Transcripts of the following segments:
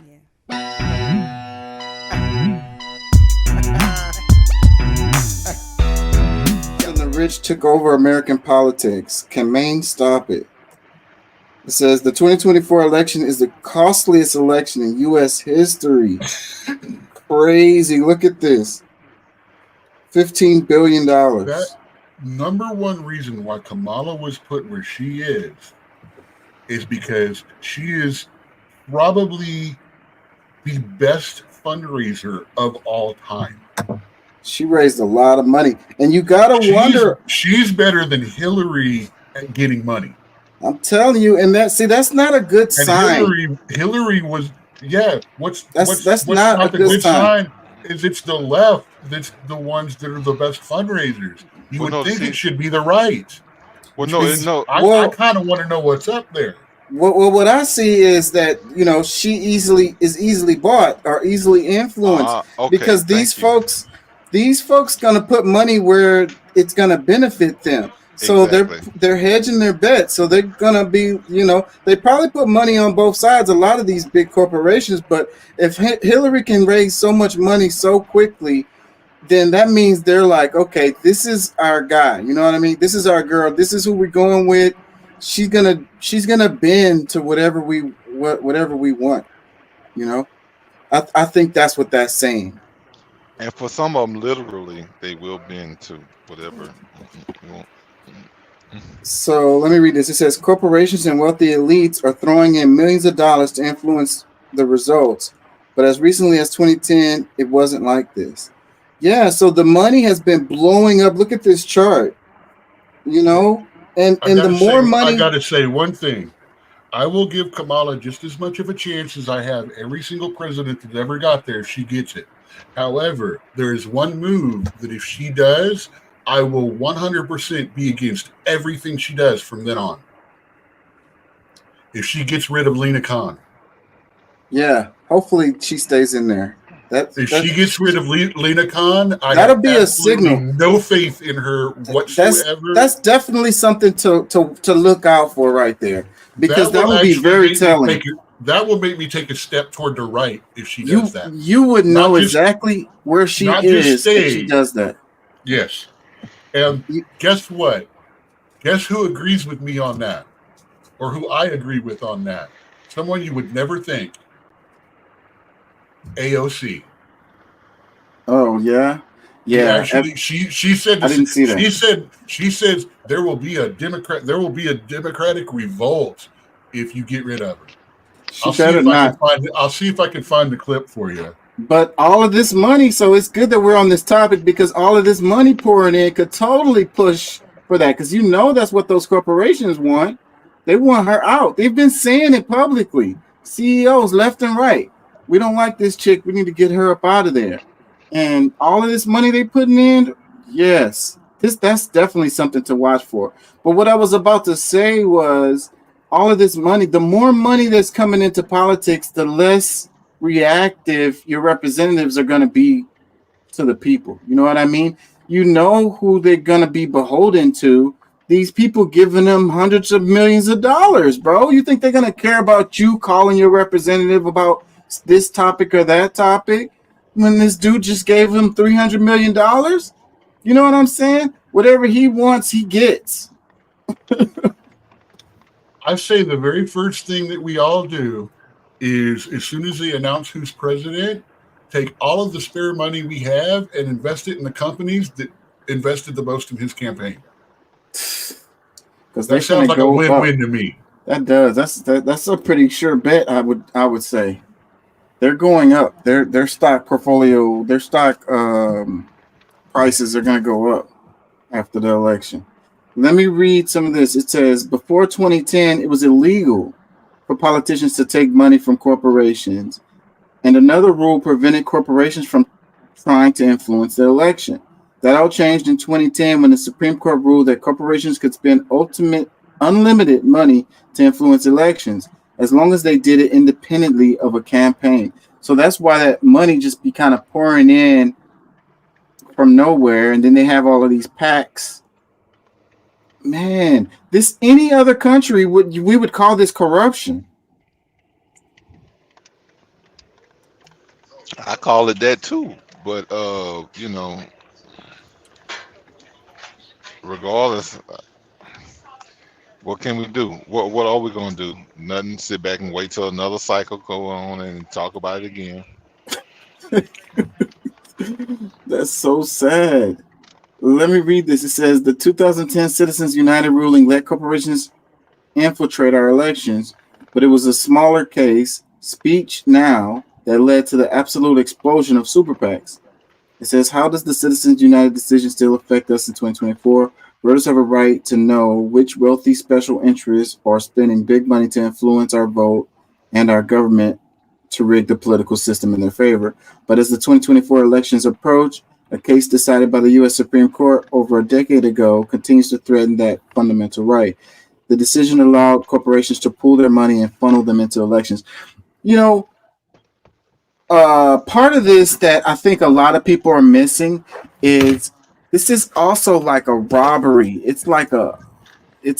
Yeah. And the rich took over American politics. Can Maine stop it? It says the 2024 election is the costliest election in U.S. history. Crazy. Look at this. $15 billion. That number one reason why Kamala was put where she is because she is probably the best fundraiser of all time. She raised a lot of money. And you got to She's wonder. she's better than Hillary at getting money. I'm telling you, and that's not a good And sign. Hillary was, yeah. That's What's not a not the good good sign. sign is it's the left that's the ones that are the best fundraisers. You Well, would no, think it see, should be the right, well, which no, means no. I Well, kind of want to know what's up there. what I see is that she easily bought or easily influenced Okay, because thank you. these folks gonna put money where it's gonna benefit them. So Exactly. they're hedging their bets. So they're gonna be they probably put money on both sides. A lot of these big corporations, but if Hillary can raise so much money so quickly, then that means they're like, okay, this is our guy. You know what I mean? This is our girl. This is who we're going with. She's gonna bend to whatever we want. You know, I think that's what that's saying. And for some of them, literally, they will bend to whatever you want. So let me read this. It says corporations and wealthy elites are throwing in millions of dollars to influence the results. But as recently as 2010, it wasn't like this. Yeah, so the money has been blowing up. Look at this chart, you know, and the more I money. gotta say one thing. I will give Kamala just as much of a chance as I have every single president that ever got there if she gets it. However, there is one move that if she does, I will 100% be against everything she does from then on. If she gets rid of Lena Khan, Yeah, hopefully she stays in there. That if that she gets rid of Lena Khan, I that'll have be a absolutely signal. no faith in her That's whatsoever. that's definitely something to look out for right there because That that will will be actually very make me telling. take it. That will make me take a step toward the right if she does You that. you would Not know just exactly where she not just is if she stay. does that. Yes. And You, guess what? Guess who agrees with me on that? Or who I agree with on that? Someone you would never think. AOC. oh yeah, She yeah. actually she said I this didn't see that. she says there will be a democratic revolt if you get rid of her. She better not. I'll see if I can find the clip for you. But all of this money, so it's good that we're on this topic because all of this money pouring in could totally push for that. Because that's what those corporations want. They want her out. They've been saying it publicly. CEOs left and right. We don't like this chick. We need to get her up out of there. And all of this money they putting in, yes, that's definitely something to watch for. But what I was about to say was all of this money, the more money that's coming into politics, the less reactive your representatives are going to be to the people. You know what I mean? You know who they're going to be beholden to. These people giving them hundreds of millions of dollars, bro. You think they're going to care about you calling your representative about this topic or that topic when this dude just gave them $300 million? You know what I'm saying? Whatever he wants, he gets. I say the very first thing that we all do is as soon as they announce who's president, take all of the spare money we have and invest it in the companies that invested the most in his campaign. Because they're That going sounds to like a go up. win-win to me. That does. That's a pretty sure bet. I would say. They're going up. Their stock portfolio, their stock prices are going to go up after the election. Let me read some of this. It says before 2010, it was illegal for politicians to take money from corporations, and another rule prevented corporations from trying to influence the election. That all changed in 2010 when the Supreme Court ruled that corporations could spend unlimited money to influence elections as long as they did it independently of a campaign. So that's why that money just be kind of pouring in from nowhere, and then they have all of these packs. Man, this any other country we would call this corruption. I call it that too. But regardless, what can we do? What are we gonna do? Nothing. Sit back and wait till another cycle go on and talk about it again. That's so sad. Let me read this. It says the 2010 Citizens United ruling let corporations infiltrate our elections, but it was a smaller case, Speech Now, that led to the absolute explosion of super PACs. It says, how does the Citizens United decision still affect us in 2024? Voters have a right to know which wealthy special interests are spending big money to influence our vote and our government to rig the political system in their favor. But as the 2024 elections approach, a case decided by the U.S. Supreme Court over a decade ago continues to threaten that fundamental right. The decision allowed corporations to pool their money and funnel them into elections. You know, part of this that I think a lot of people are missing is this is also like a robbery. It's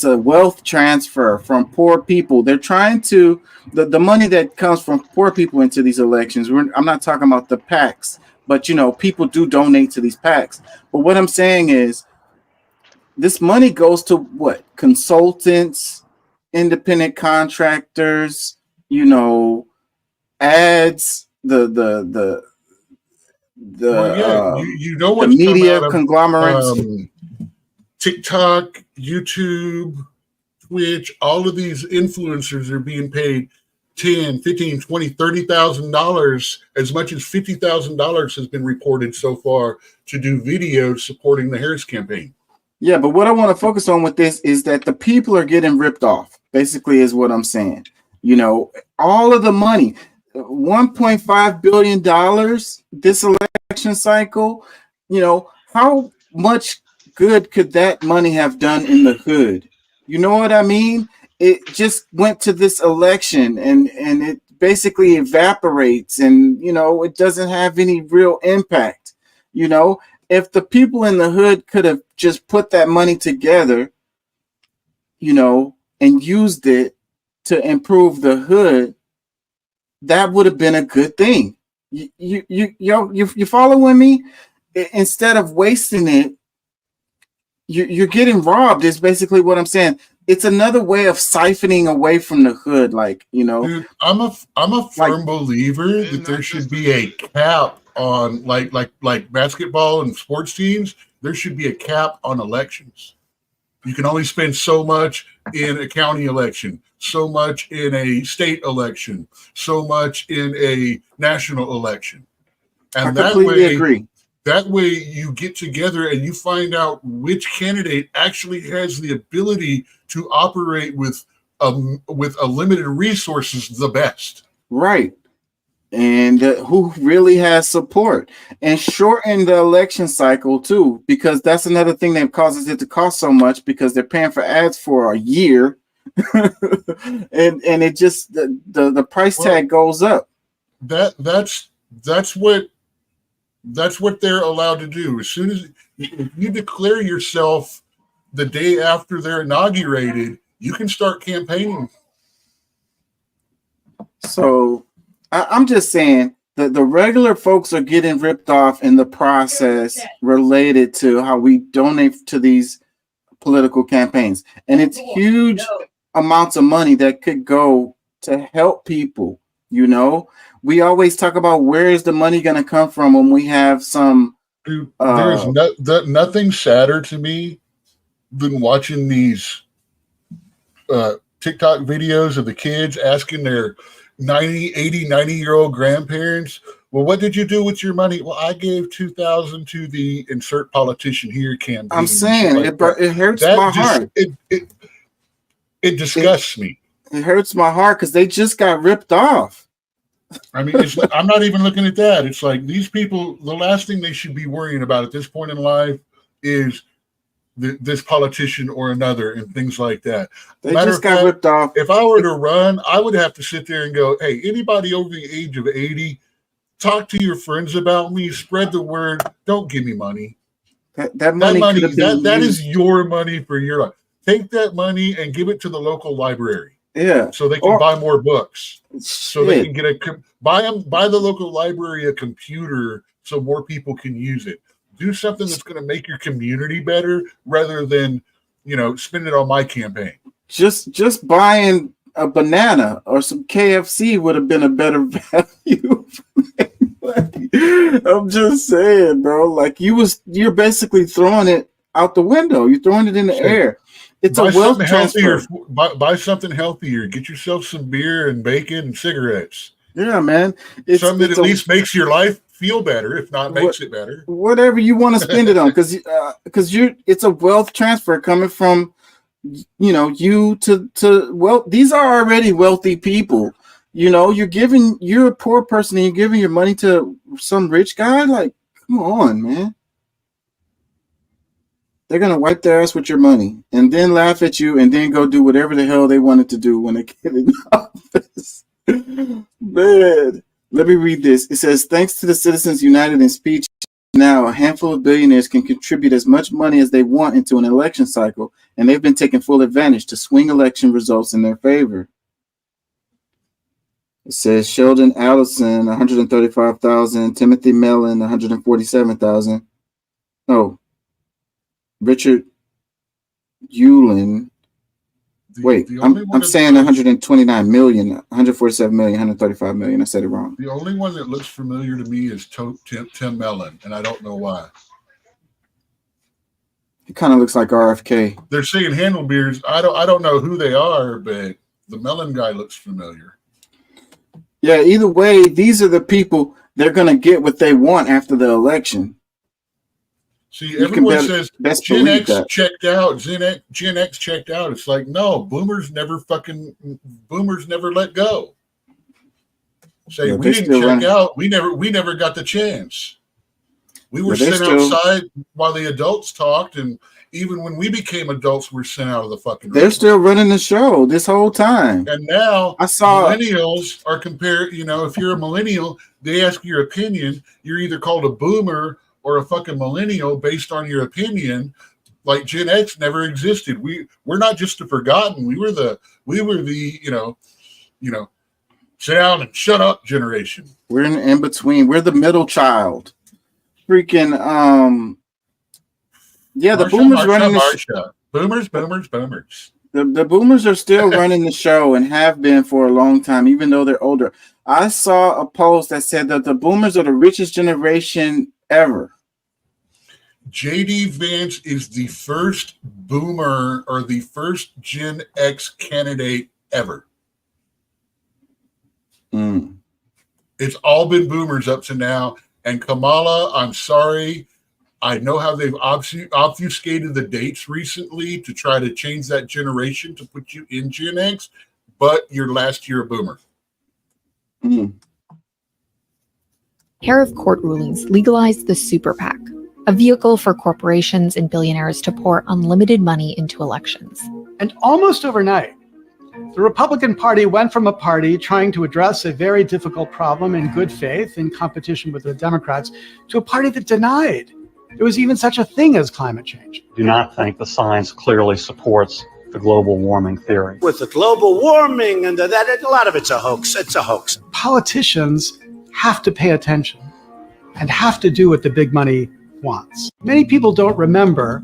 a wealth transfer from poor people. They're trying to the money that comes from poor people into these elections. I'm not talking about the PACs, but people do donate to these PACs. But what I'm saying is this money goes to what? Consultants, independent contractors, ads, Well, yeah, you know the what's come media out of conglomerates. TikTok, YouTube, Twitch, all of these influencers are being paid 10, 15, 20, $30,000, as much as $50,000 has been reported so far to do videos supporting the Harris campaign. Yeah, but what I want to focus on with this is that the people are getting ripped off, basically, is what I'm saying. All of the money, $1.5 billion this election cycle, how much good could that money have done in the hood? You know what I mean? It just went to this election and it basically evaporates and, it doesn't have any real impact. If the people in the hood could have just put that money together, and used it to improve the hood, that would have been a good thing. You following me? Instead of wasting it, you're getting robbed. Is basically what I'm saying. It's another way of siphoning away from the hood, Dude, I'm a firm believer that there should be a cap on like basketball and sports teams. There should be a cap on elections. You can only spend so much in a county election, so much in a state election, so much in a national election. And I completely agree. That way you get together and you find out which candidate actually has the ability to operate with a limited resources the best. Right. And who really has support, and shorten the election cycle too, because that's another thing that causes it to cost so much, because they're paying for ads for a year and it just the price tag goes up. That's what they're allowed to do. As soon as you declare yourself the day after they're inaugurated, you can start campaigning. So I'm just saying that the regular folks are getting ripped off in the process related to how we donate to these political campaigns. And it's huge amounts of money that could go to help people. We always talk about where is the money going to come from when we have some. Dude, there's nothing sadder to me than watching these TikTok videos of the kids asking their 90-year-old grandparents, well, what did you do with your money? Well, I gave $2,000 to the insert politician here campaign. I'm saying it hurts my heart. It disgusts me. It hurts my heart because they just got ripped off. I mean, I'm not even looking at that. It's like these people, the last thing they should be worrying about at this point in life is this politician or another and things like that. They just got ripped off. If I were to run, I would have to sit there and go, hey, anybody over the age of 80, talk to your friends about me, spread the word, don't give me money. That money that is your money for your life. Take that money and give it to the local library. Yeah. so they can Or buy more books. So they shit. can get buy the local library a computer so more people can use it. Do something that's going to make your community better rather than, spend it on my campaign. Just buying a banana or some KFC would have been a better value. I'm just saying, bro. Like you're basically throwing it out the window. You're throwing it in the air. It's a Buy wealth something transfer. healthier. Buy something healthier. Get yourself some beer and bacon and cigarettes. Yeah, man. Something that at least makes your life feel better, if not makes it better. Whatever you want to spend it on, because it's a wealth transfer coming from you to well, these are already wealthy people. You're a poor person and you're giving your money to some rich guy. Like, come on, man. They're gonna wipe their ass with your money and then laugh at you and then go do whatever the hell they wanted to do when they get in office. Man, let me read this. It says, thanks to the Citizens United in speech, now a handful of billionaires can contribute as much money as they want into an election cycle, and they've been taking full advantage to swing election results in their favor. It says Sheldon Adelson, 135,000, Timothy Mellon, 147,000. Oh, Richard Uihlein. Wait, I'm saying 129 million, 147 million, 135 million. I said it wrong. The only one that looks familiar to me is Tim Mellon, and I don't know why. He kind of looks like RFK. They're saying handle beers. I don't know who they are, but the Mellon guy looks familiar. Yeah, either way, these are the people they're going to get what they want after the election. See, everyone says Gen X checked out. Gen X checked out. It's like, no, boomers never let go. Say we didn't check out. We never got the chance. We were sent outside while the adults talked, and even when we became adults, we're sent out of the fucking room. They're still running the show this whole time. And now millennials are compared. If you're a millennial, they ask your opinion. You're either called a boomer or a fucking millennial based on your opinion. Like Gen X never existed. We're not just the forgotten. We were the sit down and shut up generation. We're in between. We're the middle child. Freaking the boomers running the show. Boomers. The boomers are still running the show and have been for a long time, even though they're older. I saw a post that said that the boomers are the richest generation ever. JD Vance is the first boomer or the first Gen X candidate ever. It's all been boomers up to now. And Kamala, I'm sorry. I know how they've obfuscated the dates recently to try to change that generation to put you in Gen X, but you're last year a boomer. Pair of court rulings legalized the super PAC, a vehicle for corporations and billionaires to pour unlimited money into elections. And almost overnight, the Republican Party went from a party trying to address a very difficult problem in good faith in competition with the Democrats to a party that denied there was even such a thing as climate change. I do not think the science clearly supports the global warming theory. With the global warming and that, a lot of it's a hoax. It's a hoax. Politicians have to pay attention and have to do what the big money wants. Many people don't remember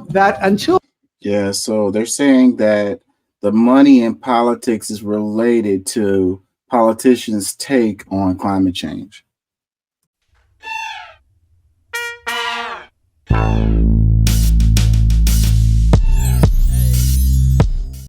that until... Yeah, so they're saying that the money in politics is related to politicians' take on climate change.